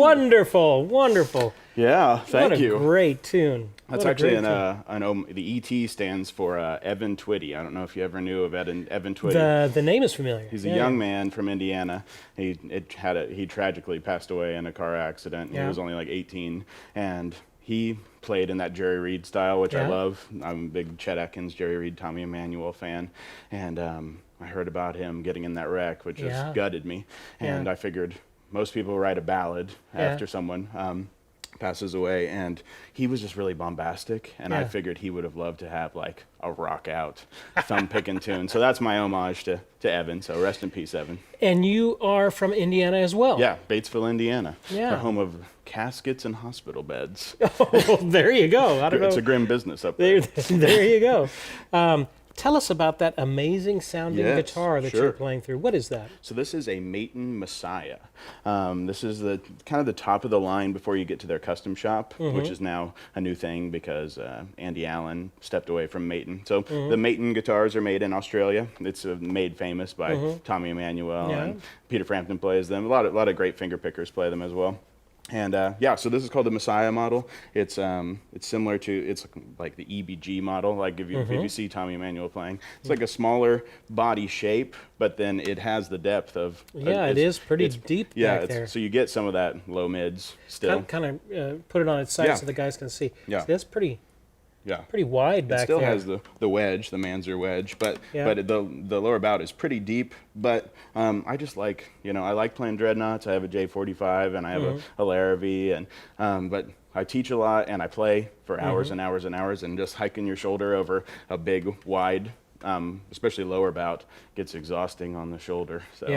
Wonderful, wonderful. Yeah, thank you. What a great tune. That's actually the ET stands for Evan Twitty. I don't know if you ever knew of Evan Twitty. The name is familiar. He's a young man from Indiana. He tragically passed away in a car accident. He was only like 18, and he played in that Jerry Reed style, which I love. I'm a big Chet Atkins, Jerry Reed, Tommy Emmanuel fan, and I heard about him getting in that wreck, which just gutted me. And I figured most people write a ballad after someone passes away, and he was just really bombastic, and I figured he would have loved to have like a rock out thumb picking tune. So that's my homage to Evan. So rest in peace, Evan. And you are from Indiana as well. Yeah, Batesville, Indiana. Yeah. The home of caskets and hospital beds. Oh, there you go. I don't know. It's a grim business up there. There you go. Tell us about that amazing sounding guitar that you're playing through. What is that? So this is a Maton Messiah. This is the kind of the top of the line before you get to their custom shop, which is now a new thing because Andy Allen stepped away from Maton. So the Maton guitars are made in Australia. It's made famous by Tommy Emmanuel, and Peter Frampton plays them. A lot of great finger pickers play them as well. And so this is called the Messiah model. It's similar to, it's like the EBG model. Like if you see Tommy Emmanuel playing, it's like a smaller body shape, but then it has the depth of. It is pretty deep back there. So you get some of that low mids still. Kind of put it on its side so the guys can see. Yeah. So that's pretty. Yeah, pretty wide back there. It still has the wedge, the Manzer wedge, but the lower bout is pretty deep. But I just like, I like playing dreadnoughts. I have a J45 and I have a Larrivee, and but I teach a lot and I play for hours and hours and hours, and just hiking your shoulder over a big wide, especially lower bout, gets exhausting on the shoulder. So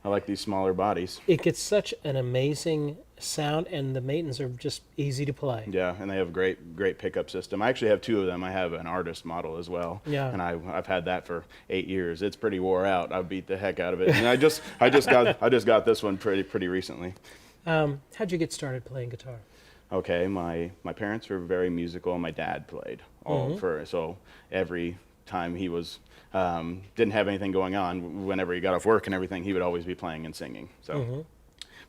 I like these smaller bodies. It gets such an amazing sound, and the Matons are just easy to play. Yeah, and they have a great pickup system. I actually have two of them. I have an artist model as well. Yeah. And I've had that for 8 years. It's pretty wore out. I beat the heck out of it. And I just got this one pretty recently. How'd you get started playing guitar? Okay, my parents were very musical. My dad played so every time he was didn't have anything going on, whenever he got off work and everything, he would always be playing and singing. So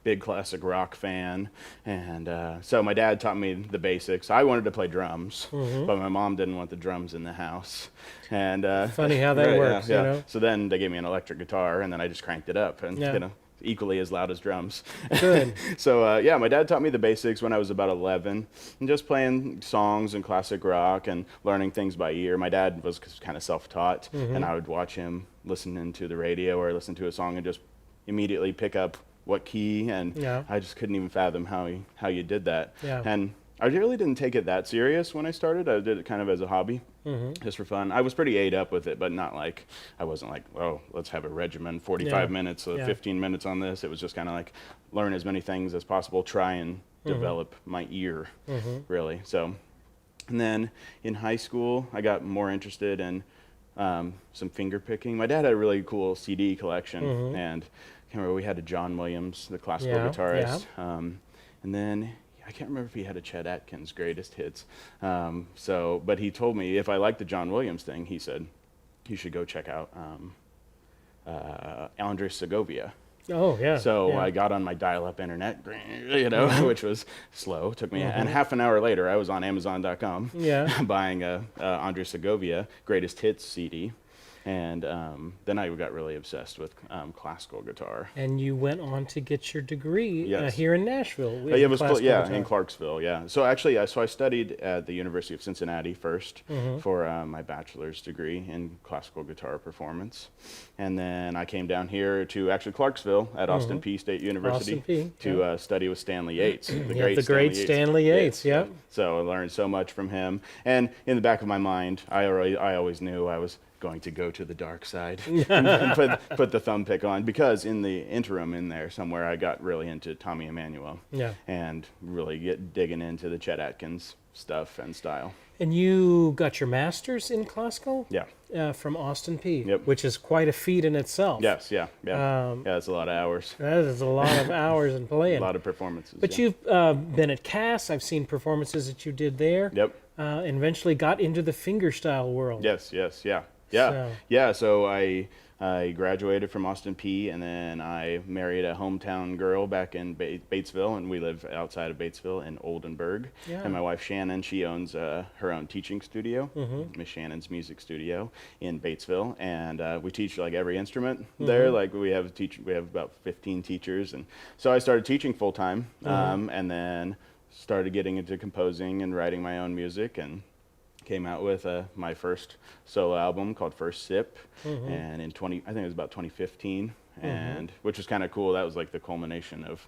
big classic rock fan, and so my dad taught me the basics. I wanted to play drums, but my mom didn't want the drums in the house. And funny how that works. Yeah. So then they gave me an electric guitar, and then I just cranked it up, and equally as loud as drums. Good. So my dad taught me the basics when I was about 11, and just playing songs and classic rock and learning things by ear. My dad was kind of self-taught, and I would watch him listening to the radio or listen to a song and just immediately pick up what key, and I just couldn't even fathom how you did that. Yeah. And I really didn't take it that serious when I started. I did it kind of as a hobby, just for fun. I was pretty ate up with it, but not like, I wasn't like, oh, let's have a regimen, 45 minutes, 15 minutes on this. It was just kind of like, learn as many things as possible, try and develop my ear, really. So, and then in high school, I got more interested in some finger picking. My dad had a really cool CD collection, and I can't remember, we had a John Williams, the classical guitarist, and then I can't remember if he had a Chet Atkins greatest hits. But he told me if I liked the John Williams thing, he said, you should go check out Andres Segovia. Oh, yeah. So I got on my dial-up internet, which was slow. Took me, and half an hour later, I was on Amazon.com buying a Andres Segovia greatest hits CD. And then I got really obsessed with classical guitar. And you went on to get your degree here in Nashville. In Clarksville, yeah. So actually, I studied at the University of Cincinnati first for my bachelor's degree in classical guitar performance. And then I came down here to actually Clarksville at Austin Peay State University to study with Stanley Yates, the great Stanley Yates. Yeah. So I learned so much from him. And in the back of my mind, I always knew I was going to go to the dark side and put the thumb pick on, because in the interim in there somewhere I got really into Tommy Emmanuel and really digging into the Chet Atkins stuff and style. And you got your master's in classical? Yeah. From Austin Peay, which is quite a feat in itself. Yes, that's a lot of hours. That is a lot of hours in playing. A lot of performances. But you've been at Cass. I've seen performances that you did there. Yep. And eventually got into the fingerstyle world. Yes, yeah. So I I graduated from Austin P, and then I married a hometown girl back in Batesville, and we live outside of Batesville in Oldenburg. Yeah. And my wife Shannon, she owns her own teaching studio, Miss Shannon's Music Studio in Batesville, and we teach like every instrument there. Like we have about 15 teachers, and so I started teaching full time, and then started getting into composing and writing my own music, and came out with my first solo album called First Sip, and I think it was about 2015, and which was kind of cool. That was like the culmination of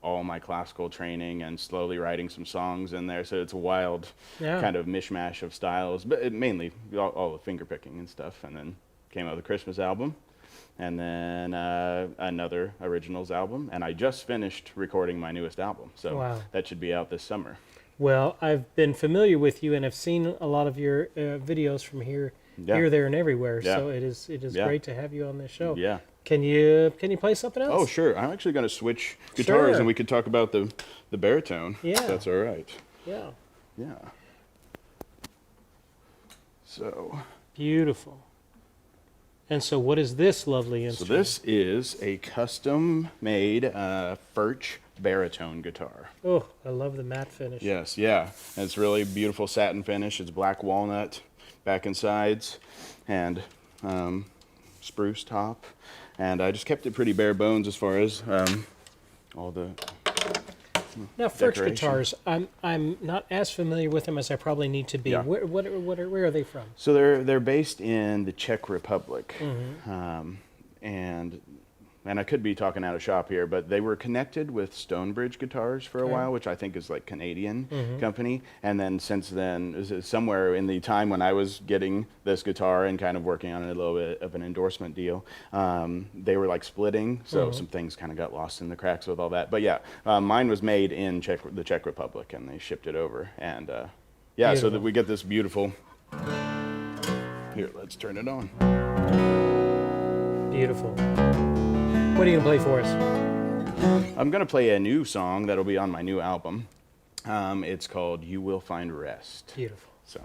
all my classical training and slowly writing some songs in there. So it's a wild kind of mishmash of styles, but mainly all the finger picking and stuff. And then came out with a Christmas album, and then another originals album, and I just finished recording my newest album. So that should be out this summer. Well, I've been familiar with you, and I've seen a lot of your videos from here, there, and everywhere. Yeah. So it is great to have you on this show. Yeah. Can you play something else? Oh, sure. I'm actually going to switch guitars, and we could talk about the baritone. Yeah. If that's all right. Yeah. Yeah. So. Beautiful. And so, what is this lovely instrument? So this is a custom-made Furch baritone guitar. Oh, I love the matte finish. Yes, yeah. And it's really beautiful satin finish. It's black walnut back and sides, and spruce top. And I just kept it pretty bare bones as far as all the now Furch guitars. I'm not as familiar with them as I probably need to be. Yeah. Where are they from? So they're based in the Czech Republic, and I could be talking out of shop here, but they were connected with Stonebridge Guitars for a while, which I think is like Canadian company. And then since then, somewhere in the time when I was getting this guitar and kind of working on a little bit of an endorsement deal, they were like splitting. So some things kind of got lost in the cracks with all that. But yeah, mine was made in the Czech Republic, and they shipped it over. And yeah, so that we get this beautiful, here, let's turn it on. Beautiful. What are you going to play for us? I'm going to play a new song that'll be on my new album. It's called You Will Find Rest. Beautiful. So.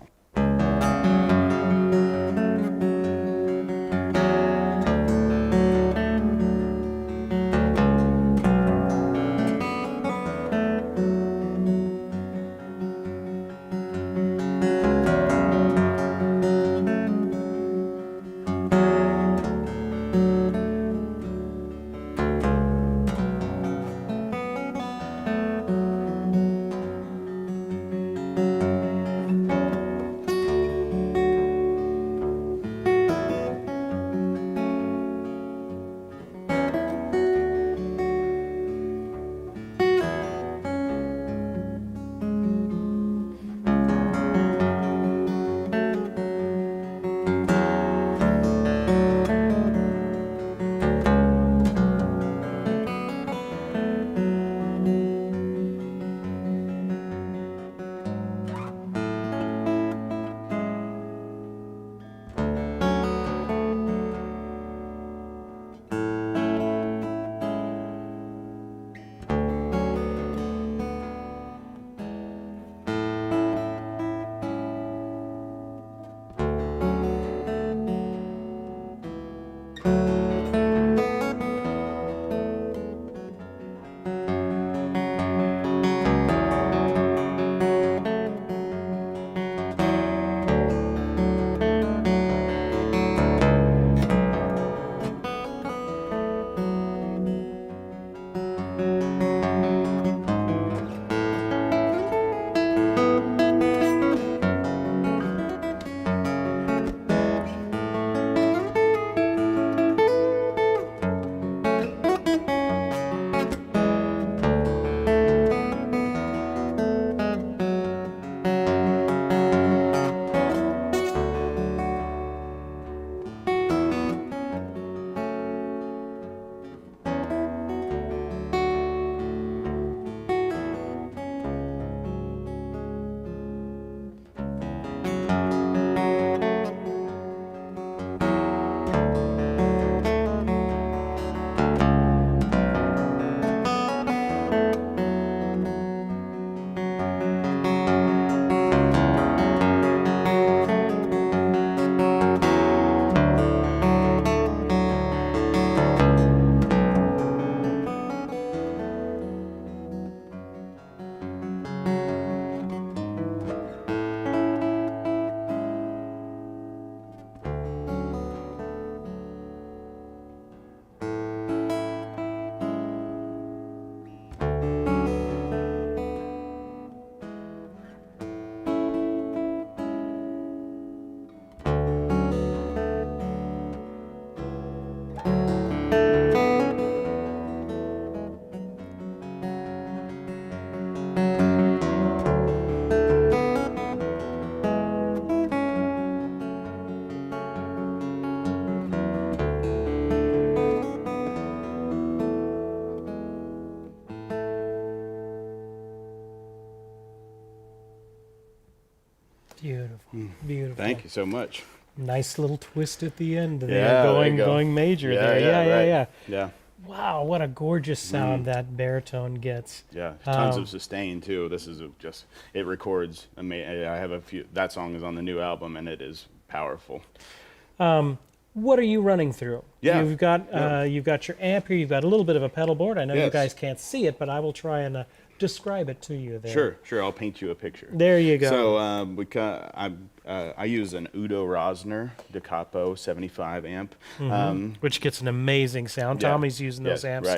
Beautiful, beautiful. Thank you so much. Nice little twist at the end there, Yeah, going major there. Yeah. Wow, what a gorgeous sound that baritone gets. Yeah, tons of sustain too. This is it records amazing. I have a few. That song is on the new album, and it is powerful. What are you running through? Yeah. You've got your amp here. You've got a little bit of a pedal board. I know you guys can't see it, but I will try and describe it to you there. Sure. I'll paint you a picture. There you go. So I use an Udo Da Capo 75 amp, which gets an amazing sound. Tommy's using those amps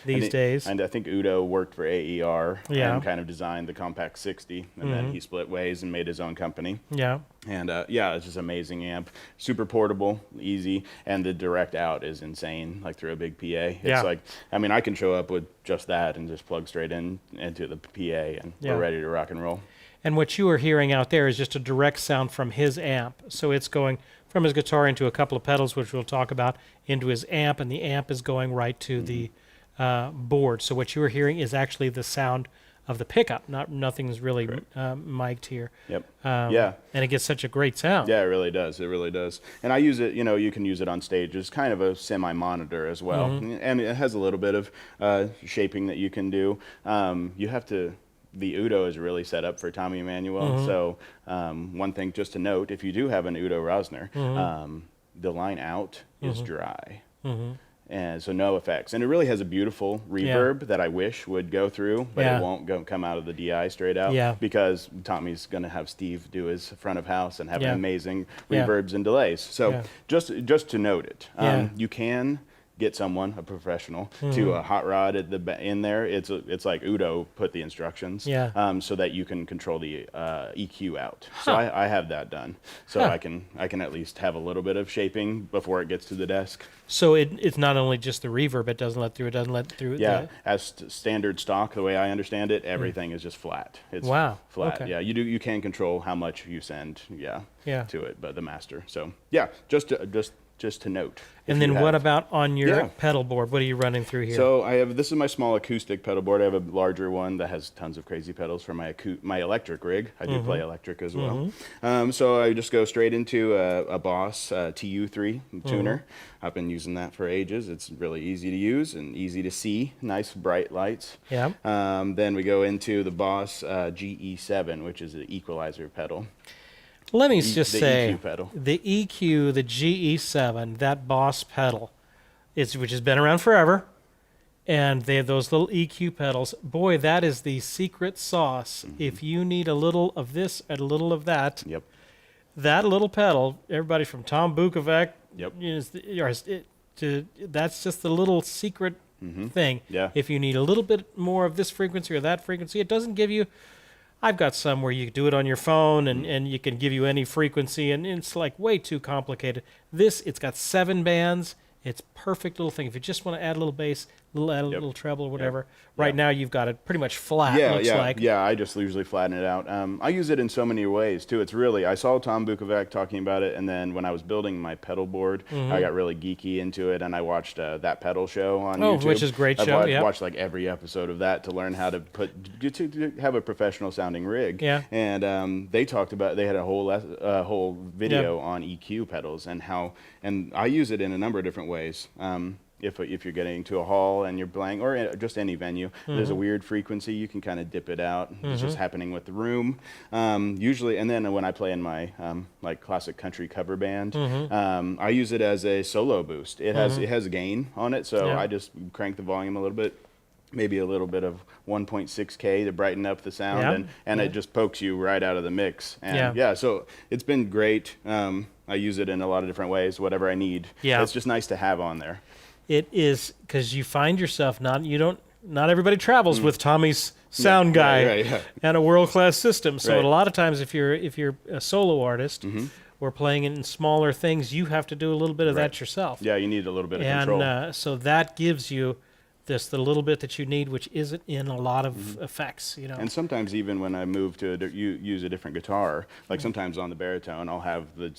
these days. And I think Udo worked for AER Yeah. and kind of designed the Compact 60, and then he split ways and made his own company. Yeah. And it's just an amazing amp, super portable, easy, and the direct out is insane, like through a big PA. It's like, I mean, I can show up with just that and just plug straight into the PA, and we're ready to rock and roll. And what you are hearing out there is just a direct sound from his amp. So it's going from his guitar into a couple of pedals, which we'll talk about, into his amp, and the amp is going right to the board. So what you are hearing is actually the sound of the pickup. Nothing's really mic'd here. Yep. And it gets such a great sound. Yeah, it really does. It really does. And I use it, you can use it on stage as kind of a semi-monitor as well. And it has a little bit of shaping that you can do. You have to... The Udo is really set up for Tommy Emmanuel. So one thing just to note, if you do have an Udo Rosner, the line out is dry. And so no effects. And it really has a beautiful reverb that I wish would go through, but it won't come out of the DI straight out because Tommy's going to have Steve do his front of house and have amazing reverbs and delays. So just to note it, you can get someone, a professional, to a hot rod at in there. It's like Udo put the instructions, so that you can control the EQ out. So I have that done, so I can at least have a little bit of shaping before it gets to the desk. So it's not only just the reverb it doesn't let through. Yeah, as standard stock, the way I understand it, everything is just flat. It's flat. Okay. Yeah, you can control how much you send. To it, but the master. So just to note. And then what about on your pedal board? What are you running through here? So this is my small acoustic pedal board. I have a larger one that has tons of crazy pedals for my electric rig. I do play electric as well. So I just go straight into a Boss TU3 tuner. I've been using that for ages. It's really easy to use and easy to see. Nice bright lights. Yeah. Then we go into the Boss GE7, which is an equalizer pedal. Let me just say, EQ pedal. The EQ, the GE7, that Boss pedal, which has been around forever, and they have those little EQ pedals. Boy, that is the secret sauce. If you need a little of this and a little of that, that little pedal, everybody from Tom Bukovac, that's just the little secret thing. Yeah. If you need a little bit more of this frequency or that frequency, it doesn't give you... I've got some where you do it on your phone and you can give you any frequency, and it's like way too complicated. It's got 7 bands. It's perfect little thing. If you just want to add a little bass, add a little treble or whatever. Right now you've got it pretty much flat, looks like. Yeah, I just usually flatten it out. I use it in so many ways, too. It's really, I saw Tom Bukovac talking about it, and then when I was building my pedal board, I got really geeky into it, and I watched That Pedal Show on YouTube. Which is a great show, I've watched like every episode of that to learn how to have a professional sounding rig. Yeah. And they talked about, they had a whole video on EQ pedals and I use it in a number of different ways. If you're getting to a hall and you're playing, or just any venue, there's a weird frequency, you can kind of dip it out. It's just happening with the room. Usually, and then when I play in my like classic country cover band, I use it as a solo boost. It has gain on it, so I just crank the volume a little bit. Maybe a little bit of 1.6K to brighten up the sound, and it just pokes you right out of the mix. And so it's been great. I use it in a lot of different ways, whatever I need. Yeah. It's just nice to have on there. It is, because you find yourself not everybody travels with Tommy's sound guy and a world-class system. So a lot of times if you're a solo artist or playing in smaller things, you have to do a little bit of that yourself. Yeah, you need a little bit of control. And so that gives you the little bit that you need, which isn't in a lot of effects, And sometimes even when I move to use a different guitar, like sometimes on the baritone, I'll have the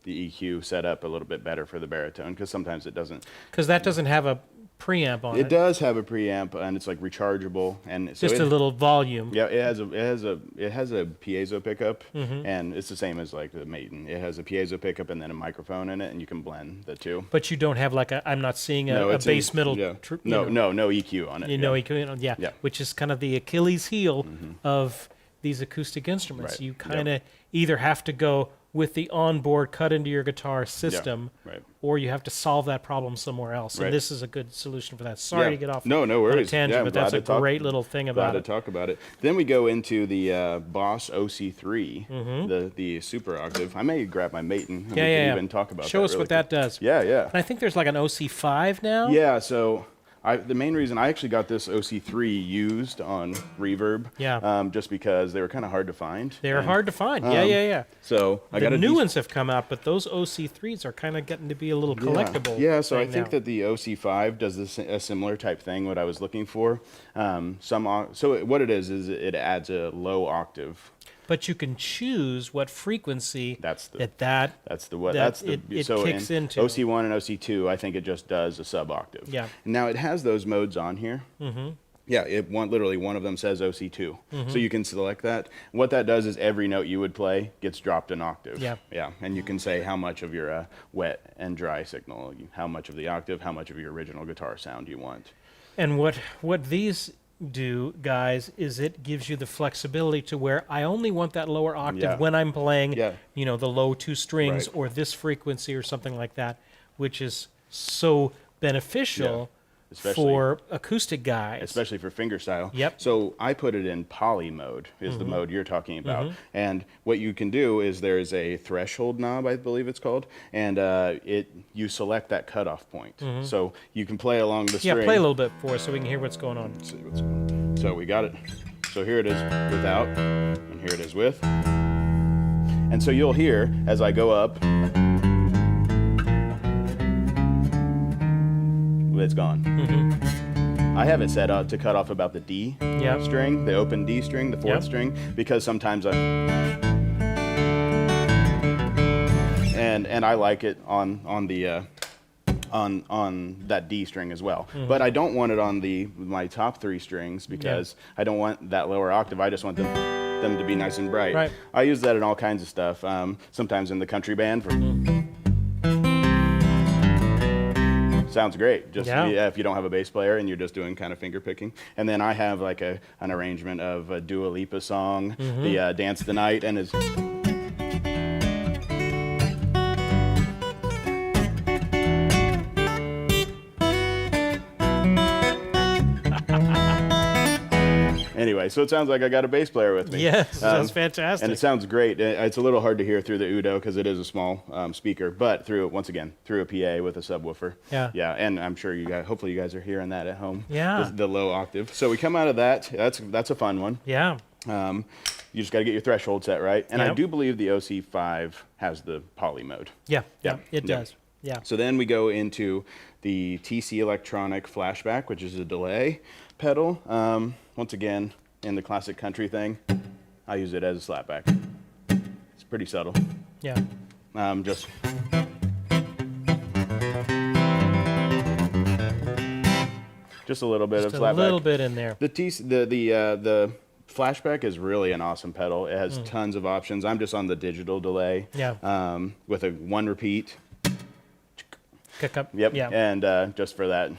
EQ set up a little bit better for the baritone, because sometimes it doesn't. Because that doesn't have a preamp on it. It does have a preamp, and it's like rechargeable, and so Just a little volume. Yeah, it has a piezo pickup, and it's the same as like the Maton. It has a piezo pickup and then a microphone in it, and you can blend the two. But you don't have like I'm not seeing a bass middle. Yeah. No EQ on it. EQ, which is kind of the Achilles heel of these acoustic instruments. Right. You kind of either have to go with the onboard cut into your guitar system, or you have to solve that problem somewhere else. And this is a good solution for that. Sorry to get off no worries. on a tangent, but that's a great little thing about it. Glad to talk about it. Then we go into the Boss OC3, the super octave. I may grab my Maton and we can even talk about that. Show us what that does. Yeah. And I think there's like an OC5 now. Yeah, so the main reason I actually got this OC3 used on Reverb, just because they were kind of hard to find. They're hard to find. Yeah. So I got the new ones have come out, but those OC3s are kind of getting to be a little collectible. Yeah. So I think that the OC5 does a similar type thing. What I was looking for, so what it is it adds a low octave. But you can choose what frequency it kicks into. OC1 and OC2, I think it just does a sub octave. Yeah. Now it has those modes on here. Yeah, literally one of them says OC2. So you can select that. What that does is every note you would play gets dropped an octave. Yeah. And you can say how much of your wet and dry signal, how much of the octave, how much of your original guitar sound you want. And what these do, guys, is it gives you the flexibility to where I only want that lower octave when I'm playing, the low two strings or this frequency or something like that, which is so beneficial for acoustic guys. Especially for fingerstyle. Yep. So I put it in poly mode, is the mode you're talking about. And what you can do is there's a threshold knob, I believe it's called, and you select that cutoff point. So you can play along the string. Yeah, play a little bit for us so we can hear what's going on. Let's see what's going on. So we got it. So here it is without, and here it is with. And so you'll hear, as I go up, it's gone. I have it set up to cut off about the D string, the open D string, the fourth string, because sometimes and I like it on the on that D string as well. But I don't want it on my top three strings because I don't want that lower octave. I just want them to be nice and bright. Right. I use that in all kinds of stuff. Sometimes in the country band for. Sounds great. Just if you don't have a bass player and you're just doing kind of finger picking. And then I have like an arrangement of a Dua Lipa song, the Dance the Night, and it's Anyway, so it sounds like I got a bass player with me. Yes, sounds fantastic. And it sounds great. It's a little hard to hear through the Udo because it is a small speaker, but through a PA with a subwoofer. Yeah, and I'm sure hopefully you guys are hearing that at home. Yeah. The low octave. So we come out of that. That's a fun one. Yeah. You just got to get your threshold set right. And I do believe the OC5 has the poly mode. Yeah, it does. Yeah. So then we go into the TC Electronic Flashback, which is a delay pedal. Once again, in the classic country thing, I use it as a slapback. It's pretty subtle. Yeah. Just a little bit of slapback. A little bit in there. The Flashback is really an awesome pedal. It has tons of options. I'm just on the digital delay. Yeah. With a one repeat. Kick up. Yep. Yeah. And just for that.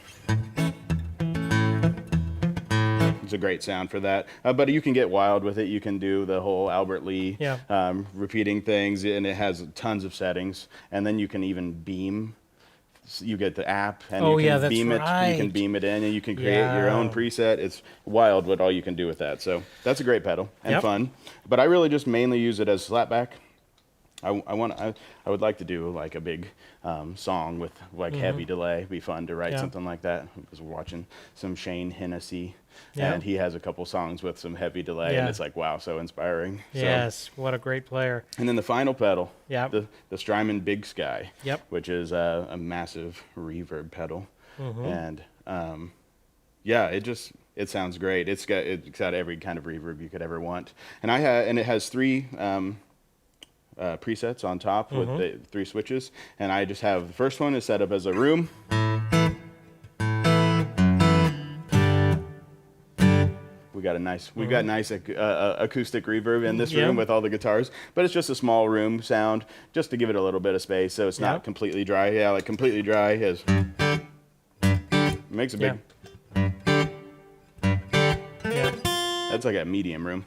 It's a great sound for that. But you can get wild with it. You can do the whole Albert Lee repeating things, and it has tons of settings. And then you can even beam. You get the app, and you can beam it. You can beam it in, and you can create your own preset. It's wild what all you can do with that. So that's a great pedal and fun. But I really just mainly use it as slapback. I would like to do like a big song with like heavy delay. It'd be fun to write something like that. I was watching some Shane Hennessy, and he has a couple songs with some heavy delay, and it's like, wow, so inspiring. Yes, what a great player. And then the final pedal, the Strymon Big Sky, which is a massive reverb pedal, and it sounds great. It's got every kind of reverb you could ever want, and it has three. Presets on top with the three switches, and I just have the first one is set up as a room, we got a nice, we've got nice acoustic reverb in this room with all the guitars, but it's just a small room sound, just to give it a little bit of space, so it's not completely dry. Yeah, like completely dry is, it makes a big, that's like a medium room.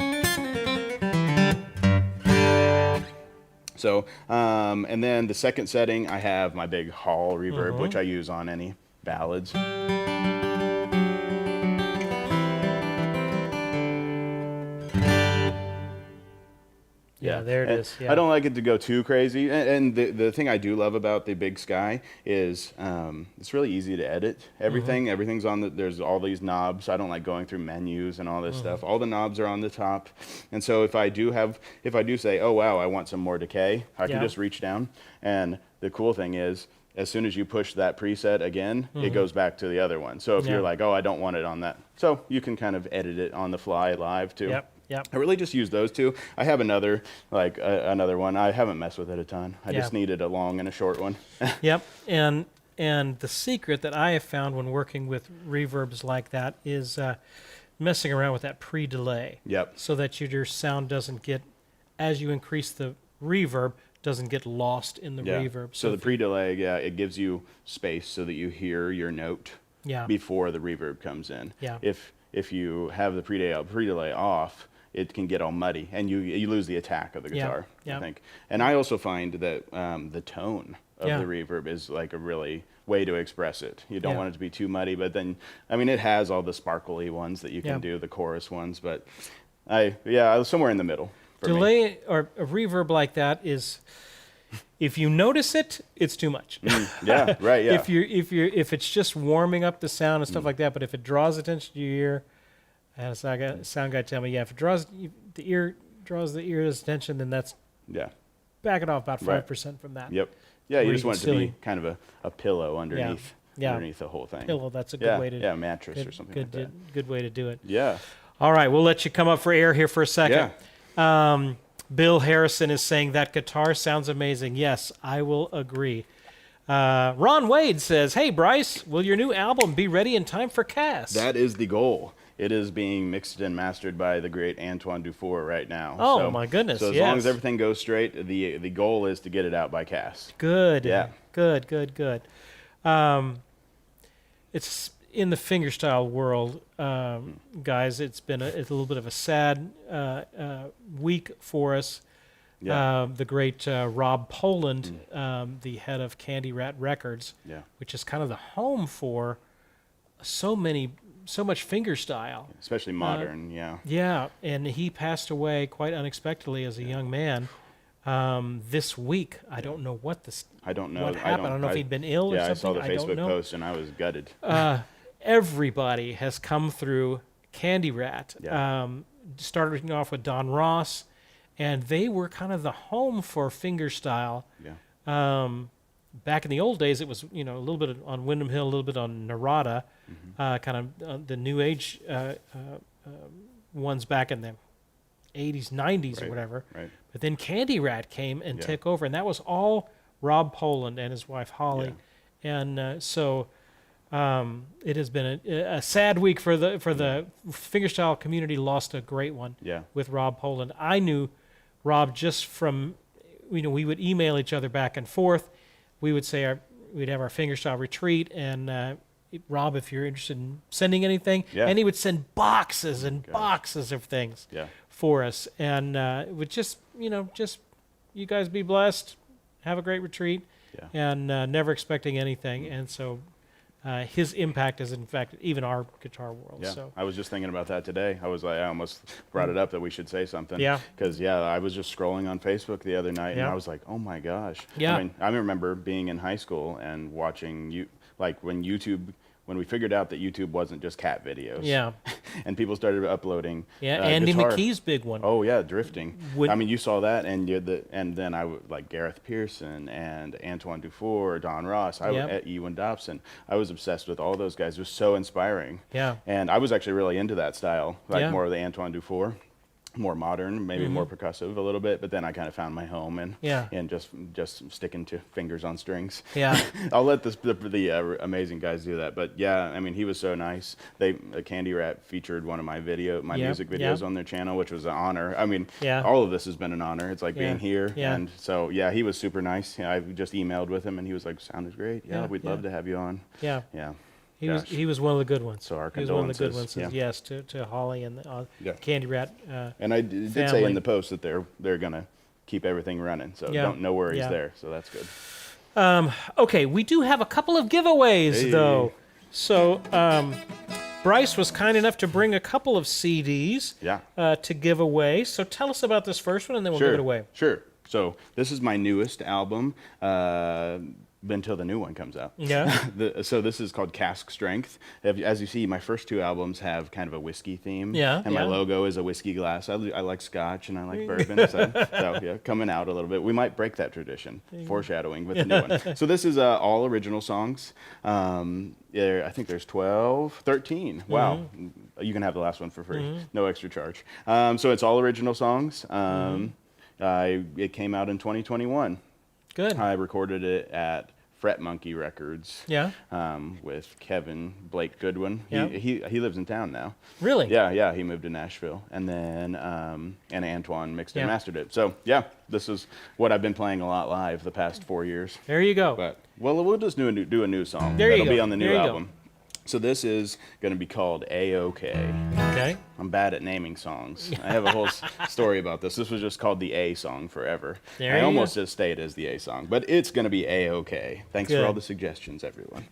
So, and then the second setting, I have my big hall reverb, which I use on any ballads. Yeah, there it is. Yeah. I don't like it to go too crazy. And the thing I do love about the Big Sky is it's really easy to edit everything. Everything's on there's all these knobs. I don't like going through menus and all this stuff. All the knobs are on the top. And so if I do say, oh, wow, I want some more decay, I can just reach down. And the cool thing is, as soon as you push that preset again, it goes back to the other one. So if you're like, oh, I don't want it on that. So you can kind of edit it on the fly live too. Yep. I really just use those two. I have another one. I haven't messed with it a ton. I just needed a long and a short one. And the secret that I have found when working with reverbs like that is messing around with that pre-delay. So that your sound doesn't get, as you increase the reverb, doesn't get lost in the reverb. So the pre-delay, it gives you space so that you hear your note before the reverb comes in. If you have the pre-delay off, it can get all muddy, and you lose the attack of the guitar, I think. And I also find that the tone of the reverb is like a really way to express it. You don't want it to be too muddy, but then, I mean, it has all the sparkly ones that you can do, the chorus ones, but I was somewhere in the middle. Delay or a reverb like that is, if you notice it, it's too much. If it's just warming up the sound and stuff like that, but if it draws attention to your ear, and a sound guy tell me, if it draws the ear's attention, then that's back it off about 5% from that. You just want it to be kind of a pillow underneath the whole thing. Pillow, that's a good way to mattress or something like that. Good way to do it. All right, we'll let you come up for air here for a second. Bill Harrison is saying that guitar sounds amazing. Yes, I will agree. Ron Wade says, hey, Bryce, will your new album be ready in time for Cass? That is the goal. It is being mixed and mastered by the great Antoine Dufour right now. Oh, my goodness. So as long as everything goes straight, the goal is to get it out by Cass. Good. Yeah. Good. It's in the fingerstyle world, guys. It's been a little bit of a sad week for us. The great Rob Poland, the head of Candy Rat Records, which is kind of the home for so much fingerstyle, especially modern. And he passed away quite unexpectedly as a young man this week. I don't know what happened. I don't know if he'd been ill or something. I saw the Facebook post and I was gutted. Everybody has come through Candy Rat. Starting off with Don Ross, and they were kind of the home for fingerstyle. Back in the old days, it was a little bit on Windham Hill, a little bit on Narada, kind of the new age ones back in the 80s, 90s or whatever. But then Candy Rat came and took over, and that was all Rob Poland and his wife Holly. And so it has been a sad week for the fingerstyle community. Lost a great one with Rob Poland. I knew Rob just from, we would email each other back and forth. We would say we'd have our fingerstyle retreat, and Rob, if you're interested in sending anything, and he would send boxes and boxes of things for us, and it would just you guys be blessed, have a great retreat, and never expecting anything, and so his impact is in fact even our guitar world. So I was just thinking about that today. I almost brought it up that we should say something. Because I was just scrolling on Facebook the other night and I was like, oh my gosh. I mean, I remember being in high school and watching when we figured out that YouTube wasn't just cat videos. And people started uploading. Andy McKee's big one. Oh yeah, drifting. I mean, you saw that, and then I would like Gareth Pearson and Antoine Dufour, Don Ross, Ewan Dobson. I was obsessed with all those guys. It was so inspiring. And I was actually really into that style, more of the Antoine Dufour. more modern, maybe more percussive a little bit, but then I kind of found my home and just sticking to fingers on strings. Yeah. I'll let the amazing guys do that. But yeah, I mean, he was so nice. Candy Rat featured one of my music videos on their channel, which was an honor. I mean, all of this has been an honor. It's like being here. Yeah. And so, yeah, he was super nice. I just emailed with him and he was like, sounded great. Yeah, we'd love to have you on. Yeah. Yeah. He was one of the good ones. So our he was one of the condolences. good ones. Yes, to Holly and Candy Rat. And I did say in the post that they're gonna keep everything running, so no worries there. So that's good. Okay, we do have a couple of giveaways though. So Bryce was kind enough to bring a couple of CDs to give away. So tell us about this first one, and then we'll give it away. Sure. So this is my newest album. Until the new one comes out. Yeah. So this is called Cask Strength. As you see, my first two albums have kind of a whiskey theme. Yeah. And my logo is a whiskey glass. I like scotch and I like bourbon. So yeah, coming out a little bit. We might break that tradition, foreshadowing with the new one. So this is all original songs. I think there's 13. Wow. You can have the last one for free. No extra charge. So it's all original songs. It came out in 2021. Good. I recorded it at Fret Monkey Records. Yeah. With Kevin Blake Goodwin. Yeah. He lives in town now. Really? Yeah. He moved to Nashville, and then and Antoine mixed and mastered it. So yeah, this is what I've been playing a lot live the past 4 years. There you go. But we'll just do a new song. That'll be on the new there album. So this is going to be called A-OK. Okay. I'm bad at naming songs. I have a whole story about this. This was just called the A song forever. I almost just stayed as the A song, but it's going to be A-OK. Thanks for all the suggestions, everyone.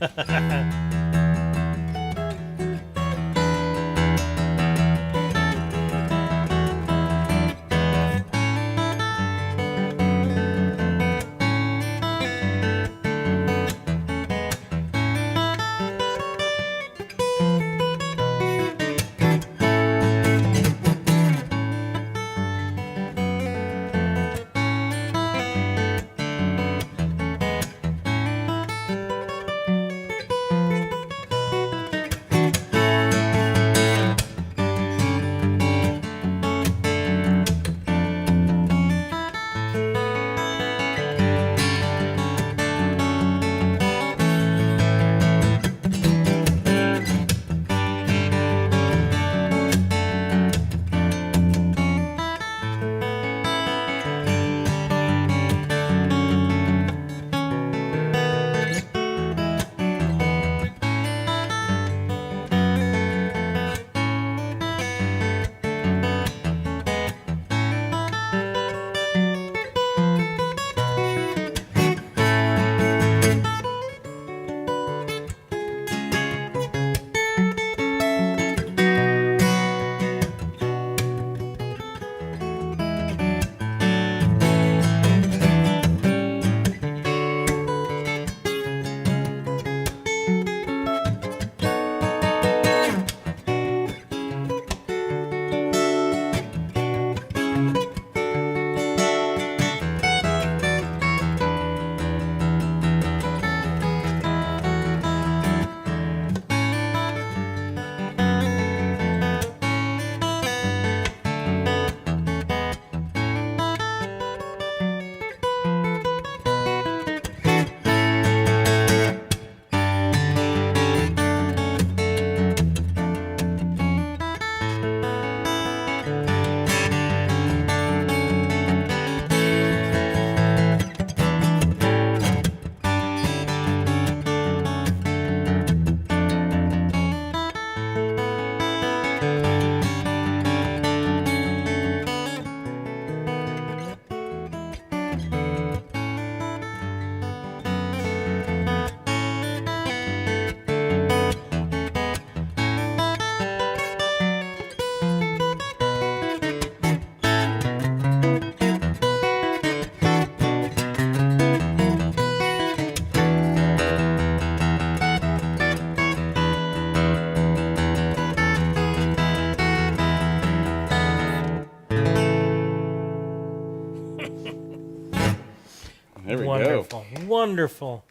There we Wonderful. go. Wonderful.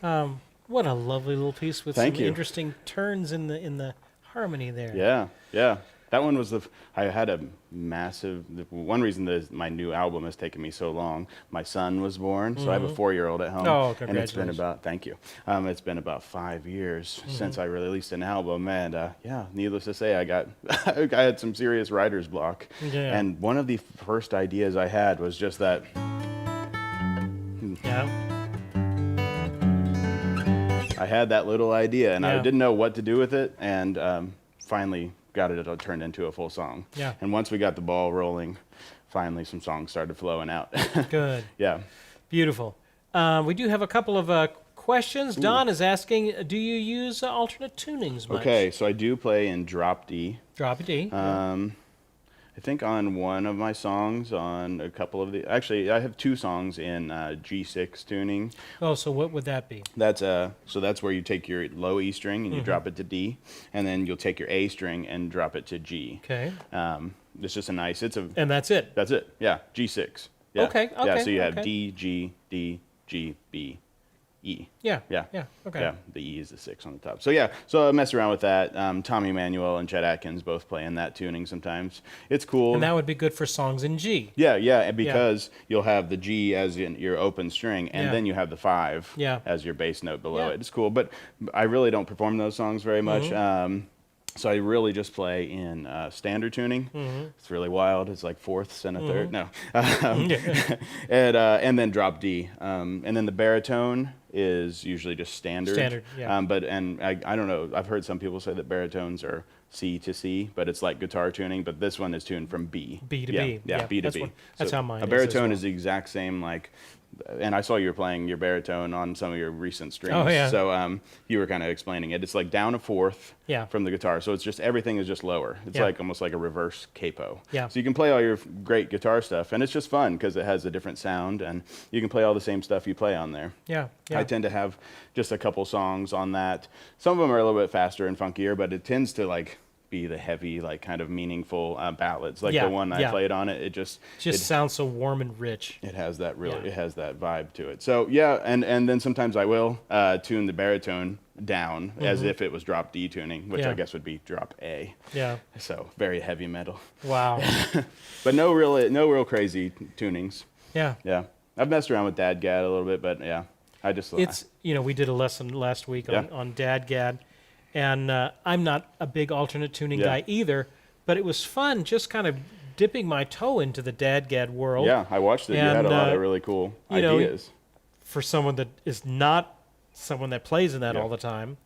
What a lovely little piece with Thank some you. interesting turns in the harmony there. Yeah, yeah. That one was I had a massive, one reason my new album has taken me so long, my son was born, so I have a 4-year-old at home. Oh, and it's been congratulations. thank you. It's been about 5 years since I released an album, and yeah, needless to say, I had some serious writer's block. Yeah. And one of the first ideas I had was just that. Yeah. I had that little idea, and I Yeah. didn't know what to do with it, and finally got it turned into a full song. Yeah. And once we got the ball rolling, finally some songs started flowing out. Good. Yeah. Beautiful. We do have a couple of questions. Don is asking, do you use alternate tunings much? Okay, so I do play in drop D. Drop a D. I think on one of my songs, on a couple of actually, I have 2 songs in G6 tuning. Oh, so what would that be? That's where you take your low E string and you drop it to D, and then you'll take your A string and drop it to G. Okay. It's just And that's it. that's it. Yeah, G6. Yeah. Okay, Yeah, so you have okay. D, G, D, G, B, E. Yeah. Yeah. Yeah. Okay. Yeah, the E is the 6 on the top. So yeah, so I mess around with that. Tommy Emmanuel and Chet Atkins both play in that tuning sometimes. It's cool. And that would be good for songs in G. Yeah, and because you'll have the G as in your open string, and Yeah. then you have the 5 Yeah. as your bass note below Yeah. it. It's cool, but I really don't perform those songs very much. So I really just play in standard tuning. It's really wild. It's like fourths and a third. No, and then drop D, and then the baritone is usually just standard. Standard, yeah. But I don't know. I've heard some people say that baritones are C to C, but it's like guitar tuning. But this one is tuned from B. B to yeah, B. Yeah, B to B. That's how mine a is as baritone well. is the exact same like. And I saw you were playing your baritone on some of your recent streams. Oh, yeah. So you were kind of explaining it. It's like down a fourth Yeah. from the guitar. So it's just everything is just lower. It's Yeah. like almost like a reverse capo. Yeah. So you can play all your great guitar stuff, and it's just fun because it has a different sound, and you can play all the same stuff you play on there. Yeah. Yeah. I tend to have just a couple songs on that. Some of them are a little bit faster and funkier, but it tends to like be the heavy, like kind of meaningful ballads. Like Yeah, the one I yeah. played on it, it just sounds so warm and rich. it has that Yeah. it has that vibe to it. So yeah, and then sometimes I will tune the baritone down as if it was drop D tuning, which Yeah. I guess would be drop A. Yeah. So very heavy metal, Wow. but no real crazy tunings. Yeah. Yeah, I've messed around with DADGAD a little bit, but yeah, I just It's, we did a lesson last week Yeah. on DADGAD, and I'm not a big alternate tuning Yeah. guy either, but it was fun just kind of dipping my toe into the DADGAD world. yeah, I watched it. You had a And, lot of really cool you know, ideas. For someone that is not someone that plays in that Yeah. all the time,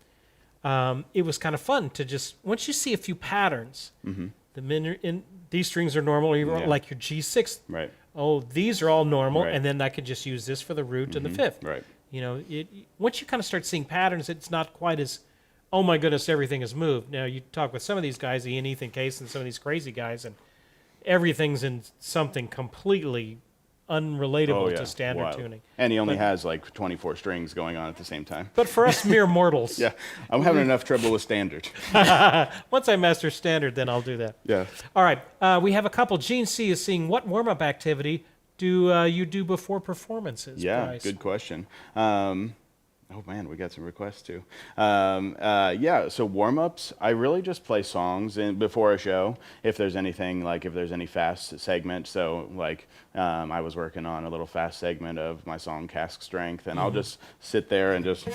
it was kind of fun to just, once you see a few patterns, the minor in these strings are normal, Yeah. like your G6. Right. Oh, these are all normal, Right. and then I could just use this for the root and the fifth. Right. Once you kind of start seeing patterns, it's not quite as, oh my goodness, everything has moved. Now you talk with some of these guys, Ian, Ethan Case, and some of these crazy guys, and everything's in something completely unrelatable Oh yeah. to standard Wild. tuning. And he only But- has like 24 strings going on at the same time. But for us mere mortals, Yeah, I'm having enough trouble with standard. once I master standard, then I'll do that. Yeah. All right, we have a couple. Gene C is seeing, what warm-up activity do you do before performances? Yeah, Bryce? good question. Oh man, we got some requests too. Yeah, so warm-ups, I really just play songs before a show. If there's anything, like if there's any fast segment. So like I was working on a little fast segment of my song Cask Strength, and I'll just sit there and just...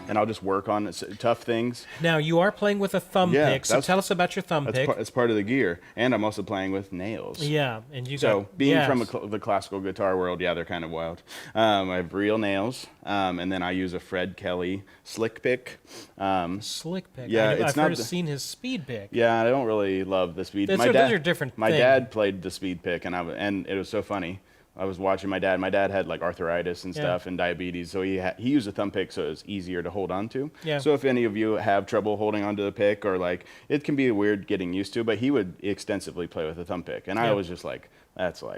And I'll just work on tough things. Now, you are playing with a thumb Yeah, pick, so that's- tell us about your thumb pick. That's part of the gear. And I'm also playing with nails. Yeah, and you So got... being yes. from the classical guitar world, yeah, they're kind of wild. I have real nails, and then I use a Fred Kelly slick pick. Slick pick. Yeah, I've it's not heard the- seen his speed pick. Yeah, I don't really love the speed. Those are different My things. dad played the speed pick, and it was so funny. I was watching my dad. My dad had like arthritis and Yeah. stuff and diabetes, so he used a thumb pick, so it was easier to hold on to. Yeah. So if any of you have trouble holding onto the pick, or like it can be weird getting used to, but he would extensively play with a thumb pick, and I Yeah. was just like, that's old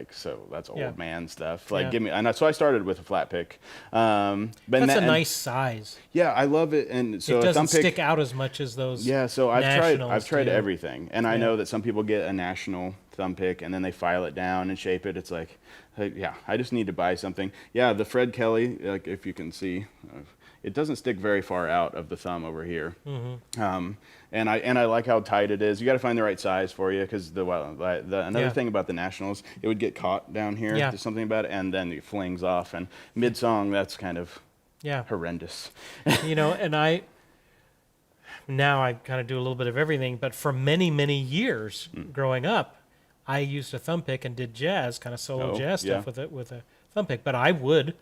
Yeah. man stuff. Like Yeah. give me. And so I started with a flat pick. But That's a and- nice size. Yeah, I love it, and so It a doesn't thumb pick, stick out as much as those. yeah, so I've Nationals tried do. everything, and I Yeah. know that some people get a national thumb pick and then they file it down and shape it. It's like yeah, I just need to buy something. Yeah, the Fred Kelly, like if you can see, it doesn't stick very far out of the thumb over here. And I like how tight it is. You got to find the right size for you, because another thing about the Nationals, it would get caught down here. Yeah. There's something about it, and then it flings off. And mid song, that's kind of horrendous. And now I kind of do a little bit of everything, but for many, many years growing up, I used a thumb pick and did jazz, kind of solo jazz stuff with a thumb pick. But I would,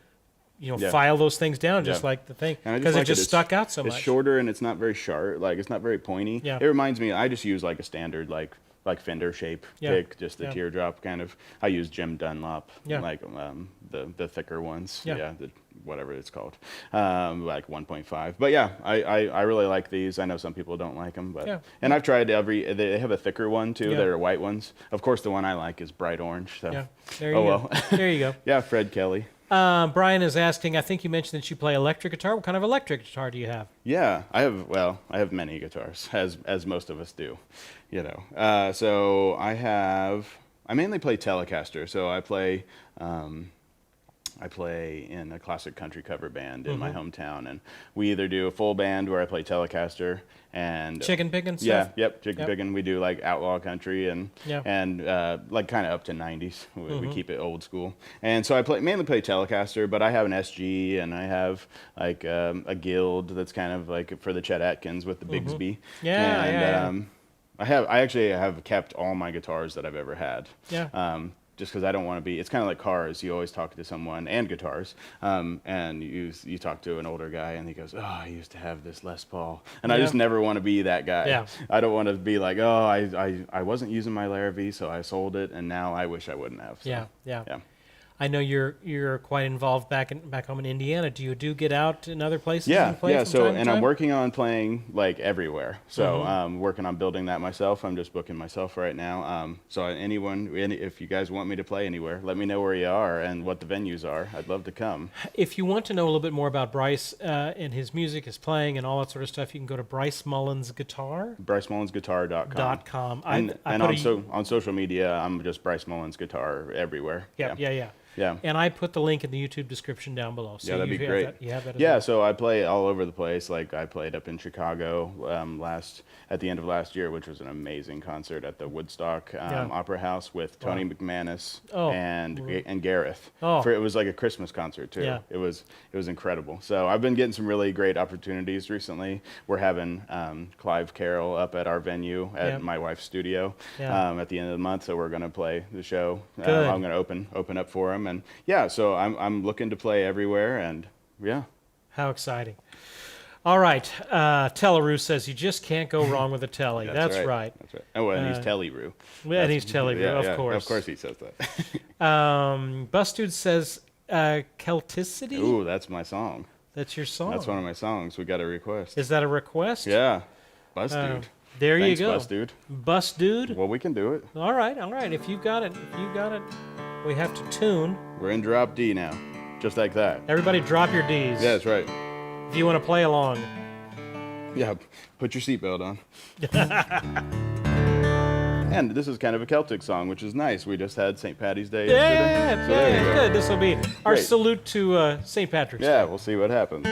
file those things down just like the thing, because it just stuck out so much. It's shorter and it's not very sharp, like it's not very pointy. Yeah. It reminds me, I just use like a standard like Fender shape pick, just the teardrop kind of. I use Jim Dunlop, like the thicker ones. Whatever it's called, like 1.5. But yeah, I really like these. I know some people don't like them, but and I've tried they have a thicker one too. That are white ones. Of course, the one I like is bright orange. So there you go. There you go. Yeah, Fred Kelly. Brian is asking, I think you mentioned that you play electric guitar. What kind of electric guitar do you have? Yeah, I have many guitars, as most of us do, So I mainly play Telecaster. So I play in a classic country cover band in my hometown, and we either do a full band where I play Telecaster and chicken picking stuff. Chicken picking. We do like outlaw country and like kind of up to 90s. We keep it old school, and so I mainly play Telecaster, but I have an SG and I have like a Guild that's kind of like for the Chet Atkins with the Bigsby. I actually have kept all my guitars that I've ever had. Just because I don't want to be, it's kind of like cars. You always talk to someone, and guitars, and you talk to an older guy, and he goes, "Oh, I used to have this Les Paul," and I just never want to be that guy. I don't want to be like, "Oh, I wasn't using my Larrivee, so I sold it, and now I wish I wouldn't have." So, yeah. I know you're quite involved back home in Indiana. Do you get out in other places? Yeah, and play from So, time to and time? I'm working on playing like everywhere. So, working on building that myself. I'm just booking myself right now. So, if you guys want me to play anywhere, let me know where you are and what the venues are. I'd love to come. If you want to know a little bit more about Bryce and his music, his playing, and all that sort of stuff, you can go to Bryce Mullins Guitar. BryceMullinsGuitar.com. And on social media, I'm just Bryce Mullins Guitar everywhere. Yeah. And I put the link in the YouTube description down below. So that'd be great. You have that as well. So I play all over the place. Like I played up in Chicago at the end of last year, which was an amazing concert at the Woodstock Opera House with Tony McManus and Gareth. It was like a Christmas concert too. Yeah. It was incredible. So I've been getting some really great opportunities recently. We're having Clive Carroll up at our venue at my wife's studio at the end of the month. So we're going to play the show. I'm going to open up for him. And so I'm looking to play everywhere, and How exciting. All right. Tellaroo says you just can't go wrong with a telly. That's right. That's right. Oh, and he's Telly-roo. And he's Telly-roo, of course. Of course he says that. Bus Dude says Celticity? Ooh, that's my song. That's your song? That's one of my songs. We got a request. Is that a request? Yeah. Bus Dude. There Thanks, you go. Bus Dude. Bus Dude? Well, we can do it. All right. If you got it, we have to tune. We're in drop D now. Just like that. Everybody drop your Ds. Yeah, that's right. If you want to play along. Yeah, put your seatbelt on. And this is kind of a Celtic song, which is nice. We just had St. Paddy's Day yesterday. Good. This will be our salute to St. Patrick's Day. Yeah, we'll see what happens.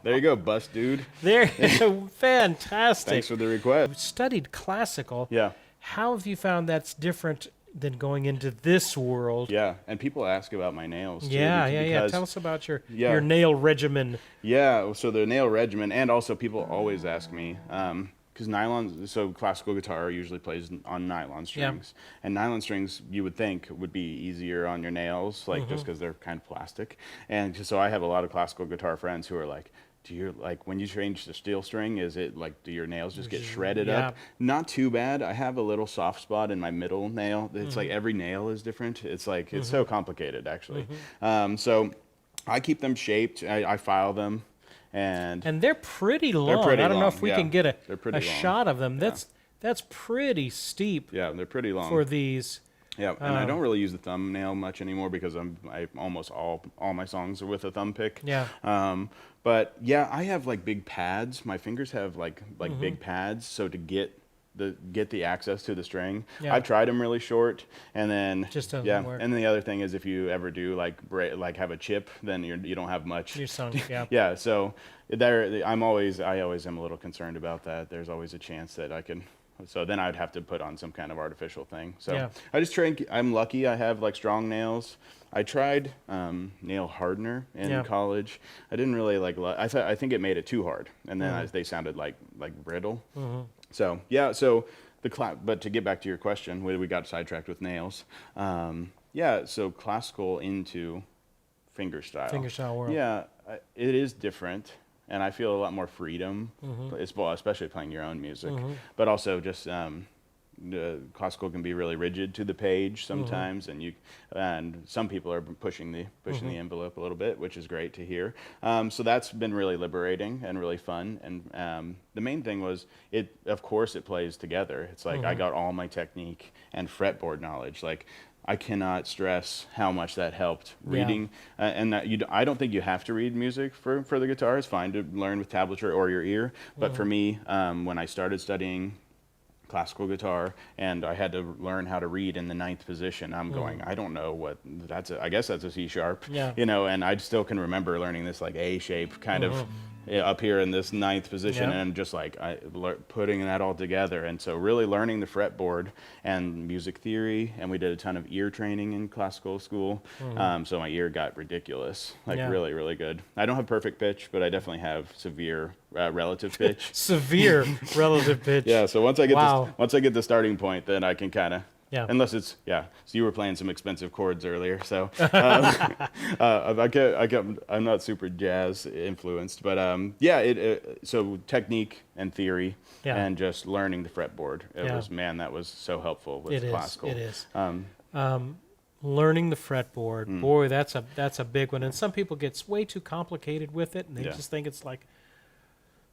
There you go, bust dude. There, fantastic. Thanks for the request. You studied classical. Yeah. How have you found that's different than going into this world? Yeah, and people ask about my nails too. Yeah. Tell us about your Yeah. nail regimen. Yeah, so the nail regimen, and also people always ask me, because nylon, so classical guitar usually plays on nylon strings, and nylon strings you would think would be easier on your nails, like just because they're kind of plastic, and so I have a lot of classical guitar friends who are like, do you, like, when you change the steel string, is it like, do your nails just get shredded up? Not too bad. I have a little soft spot in my middle nail. It's like every nail is different. It's like, it's so complicated actually. So I keep them shaped. I file them. And they're pretty long. They're pretty I don't know long, if we can get a long. shot of them. That's pretty steep. Yeah, they're pretty long. For these. Yeah, and I don't really use the thumbnail much anymore because I almost all my songs are with a thumb pick. Yeah. But yeah, I have like big pads. My fingers have like big pads, so to get the access to the string. Yeah. I've tried them really short, and then just doesn't work. And then the other thing is if you ever do like have a chip, then you don't have much. You're sunk. Yeah. Yeah. So I always am a little concerned about that. There's always a chance that I can. So then I'd have to put on some kind of artificial thing. So I just try. I'm lucky. I have like strong nails. I tried nail hardener in college. I didn't really like. I think it made it too hard, and then they sounded like brittle. So yeah. So but to get back to your question, we got sidetracked with nails. Yeah. So classical into fingerstyle. Fingerstyle world. Yeah, it is different. And I feel a lot more freedom, especially playing your own music. But also just classical can be really rigid to the page sometimes, and some people are pushing the envelope a little bit, which is great to hear. So that's been really liberating and really fun. And the main thing was of course it plays together. It's like I got all my technique and fretboard knowledge. Like I cannot stress how much that helped reading, and I don't think you have to read music for the guitar. It's fine to learn with tablature or your ear, but for me, when I started studying classical guitar and I had to learn how to read in the 9th position, I'm going, I don't know what I guess that's a C sharp, and I still can remember learning this like A shape kind of up here in this 9th position, and just like putting that all together. And so really learning the fretboard and music theory, and we did a ton of ear training in classical school. So my ear got ridiculous, like really, really good. I don't have perfect pitch, but I definitely have severe relative pitch. Severe relative pitch. Yeah. So once I get the starting point, then I can kind of. Yeah. Unless it's So you were playing some expensive chords earlier, so I'm not super jazz influenced, but so technique and theory and just learning the fretboard. That was so helpful with classical. It is. Learning the fretboard, boy, that's a big one. And some people get way too complicated with it, and they just think it's like,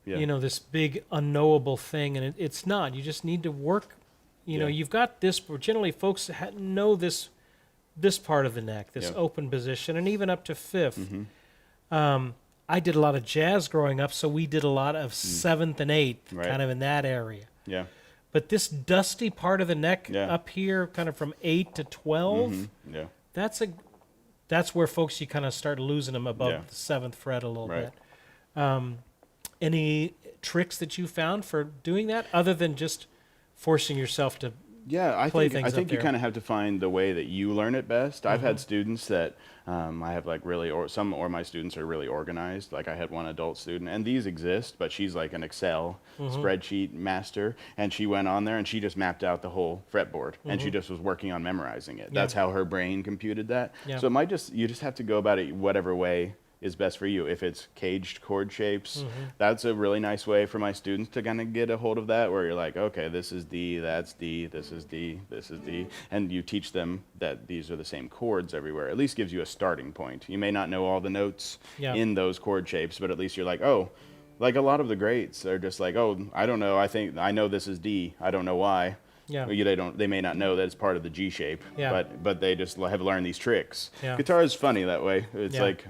this big unknowable thing, and it's not. You just need to work. You've got this. Generally, folks know this part of the neck, this open position, and even up to 5th. I did a lot of jazz growing up, so we did a lot of 7th and 8th, kind of in that area. Yeah. But this dusty part of the neck up here, kind of from 8 to 12, that's where folks you kind of start losing them above the 7th fret a little bit. Any tricks that you found for doing that, other than just forcing yourself to I think you kind of have to find the way that you learn it best. I've had students that I have like some or my students are really organized. Like I had one adult student, and these exist, but she's like an Excel spreadsheet master, and she went on there and she just mapped out the whole fretboard, and she just was working on memorizing it. That's how her brain computed that. So you just have to go about it whatever way is best for you. If it's caged chord shapes, that's a really nice way for my students to kind of get a hold of that, where you're like, okay, this is D, that's D, this is D, this is D, and you teach them that these are the same chords everywhere. At least gives you a starting point. You may not know all the notes in those chord shapes, but at least you're like, oh, like a lot of the greats are just like, oh, I don't know, I think I know this is D, I don't know why. They may not know that it's part of the G shape, but they just have learned these tricks. Guitar is funny that way. It's like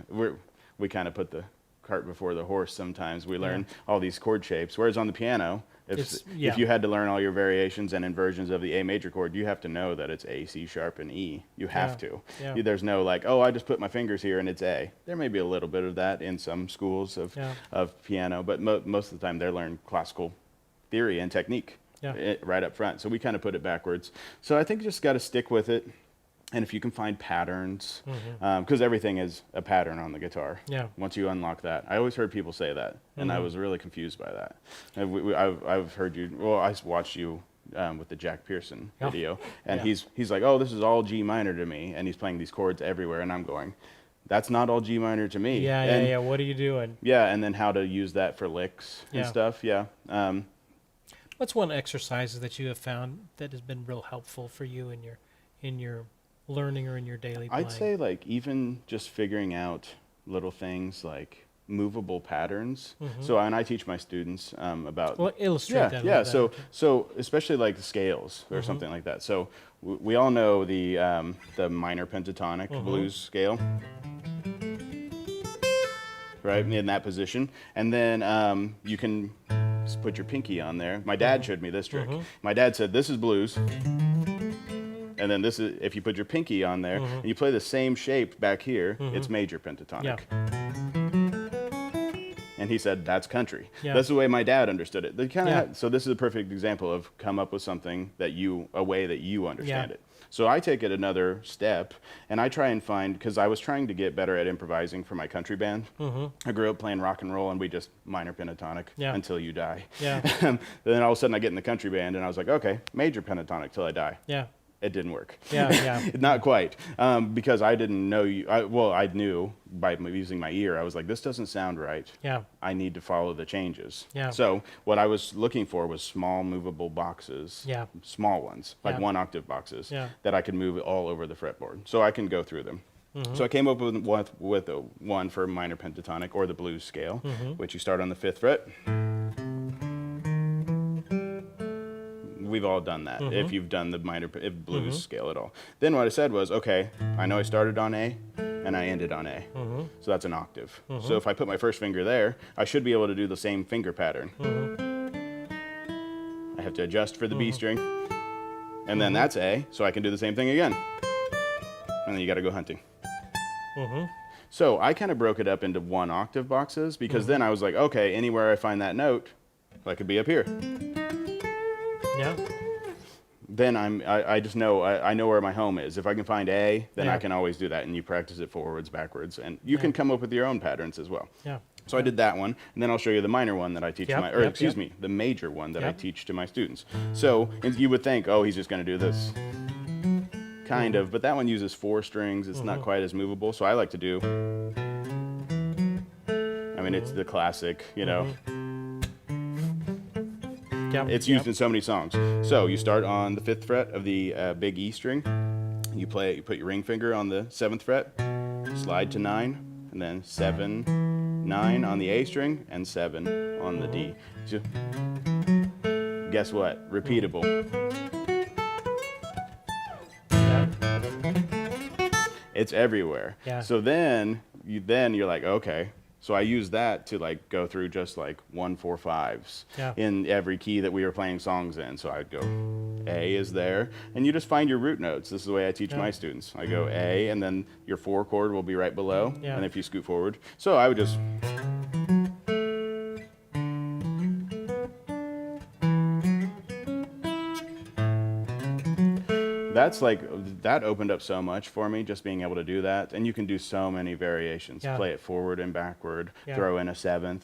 we kind of put the cart before the horse sometimes. We learn all these chord shapes, whereas on the piano, if you had to learn all your variations and inversions of the A major chord, you have to know that it's A, C sharp, and E. You have to. Yeah. There's no like, oh, I just put my fingers here and it's A. There may be a little bit of that in some schools of piano, but most of the time they learn classical theory and technique right up front. So we kind of put it backwards. So I think you just got to stick with it. And if you can find patterns, because everything is a pattern on the guitar. Yeah. Once you unlock that, I always heard people say that, and I was really confused by that. I've heard you. Well, I watched you with the Jack Pearson video, and he's like, "Oh, this is all G minor to me," and he's playing these chords everywhere, and I'm going, "That's not all G minor to me." Yeah. What are you doing? Yeah, and then how to use that for licks and stuff. Yeah. What's one exercise that you have found that has been real helpful for you in your learning or in your daily playing? I'd say like even just figuring out little things like movable patterns. So and I teach my students about illustrate that. Yeah. So especially like the scales or something like that. So we all know the minor pentatonic blues scale, right, in that position, and then you can just put your pinky on there. My dad showed me this trick. My dad said, "This is blues." And then this is, if you put your pinky on there and you play the same shape back here, it's major pentatonic. And he said, that's country. That's the way my dad understood it. They kind of so this is a perfect example of come up with something a way that you understand it. So I take it another step, and I try and find, because I was trying to get better at improvising for my country band. I grew up playing rock and roll, and we just minor pentatonic until you die. Then all of a sudden I get in the country band, and I was like, okay, major pentatonic till I die. It didn't work. Not quite. Because I didn't know I knew by using my ear. I was like, this doesn't sound right. I need to follow the changes. So what I was looking for was small movable boxes. Small ones, like 1 octave boxes that I could move all over the fretboard. So I can go through them. So I came up with one for minor pentatonic or the blues scale, which you start on the 5th fret. We've all done that if you've done the minor blues scale at all. Then what I said was, okay, I know I started on A and I ended on A. So that's an octave. So if I put my first finger there, I should be able to do the same finger pattern. I have to adjust for the B string. And then that's A, so I can do the same thing again. And then you got to go hunting. So I kind of broke it up into 1 octave boxes because then I was like, okay, anywhere I find that note, that could be up here. Then I just know I know where my home is. If I can find A, then I can always do that, and you practice it forwards, backwards, and you can come up with your own patterns as well. So I did that one, and then I'll show you the minor one that I teach the major one that I teach to my students. So you would think, oh, he's just going to do this, kind of, but that one uses 4 strings. It's not quite as movable, so I like to do. I mean, it's the classic, It's used in so many songs. So you start on the 5th fret of the big E string. You put your ring finger on the 7th fret, slide to 9, and then 7, 9 on the A string, and 7 on the D. So, guess what? Repeatable. It's everywhere. So then you're like, okay. So I used that to like go through just like 1, 4, 5s in every key that we were playing songs in. So I'd go, A is there, and you just find your root notes. This is the way I teach my students. I go A, and then your 4 chord will be right below, and if you scoot forward. So I would just. That opened up so much for me, just being able to do that. And you can do so many variations. Play it forward and backward, throw in a 7th.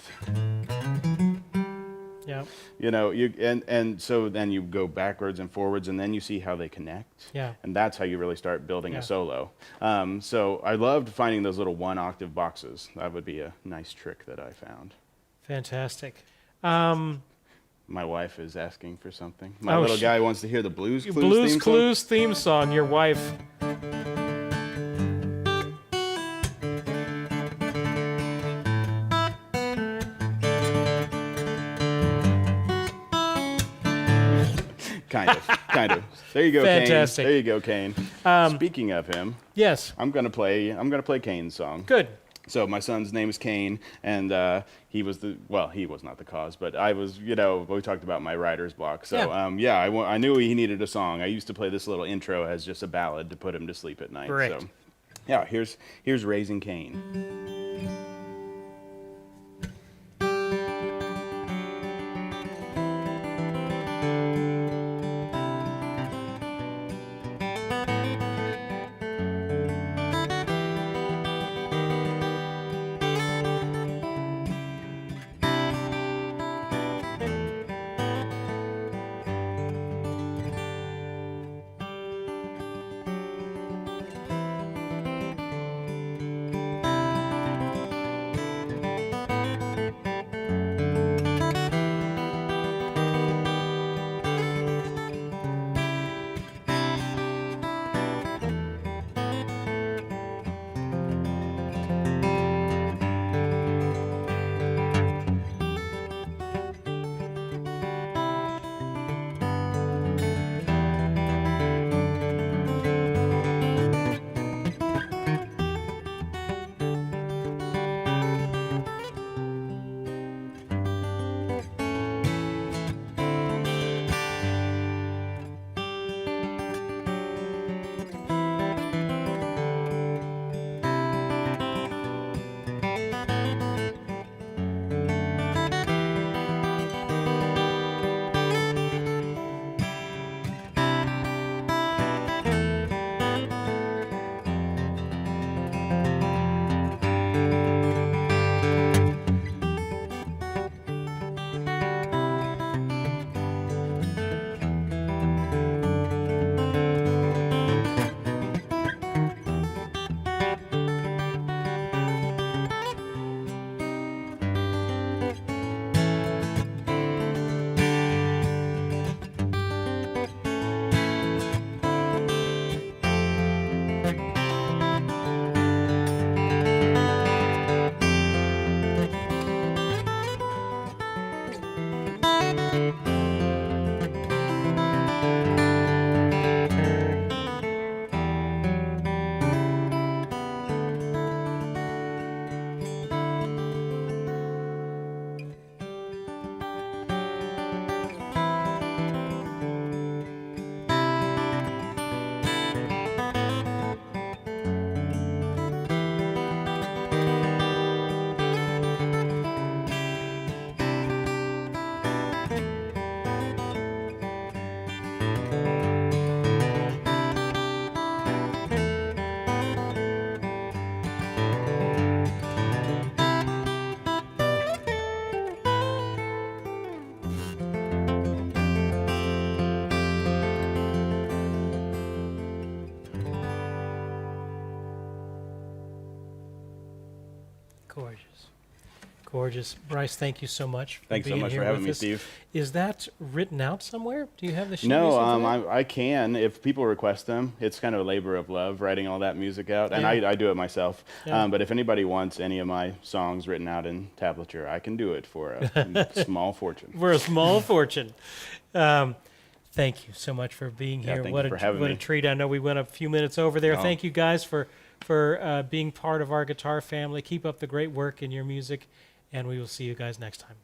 And so then you go backwards and forwards, and then you see how they connect. And that's how you really start building a solo. So I loved finding those little 1 octave boxes. That would be a nice trick that I found. Fantastic. My wife is asking for something. My little guy wants to hear the Blues Clues Blues Clues theme song. Your wife. Kind of. There you go, Fantastic. Cain. There you go, Cain. Speaking of him, yes, I'm gonna play Cain's song. Good. So my son's name is Cain, and he was he was not the cause, but I was, we talked about my writer's block. So I knew he needed a song. I used to play this little intro as just a ballad to put him to sleep at night. Great. So yeah, here's Raising Cain. Gorgeous. Bryce, thank you so much for Thanks so being much here for having with me, us. Steve. Is that written out somewhere? Do you have the sheet No, music for that? I can if people request them. It's kind of a labor of love writing all that music out, and Yeah. I do it myself. Yeah. But if anybody wants any of my songs written out in tablature, I can do it for a small fortune. For a small fortune. Thank you so much for being Yeah, here. thank What you for having a me. treat. I know we went a few minutes over there. Oh. Thank you guys for being part of our guitar family. Keep up the great work in your music, and we will see you guys next time.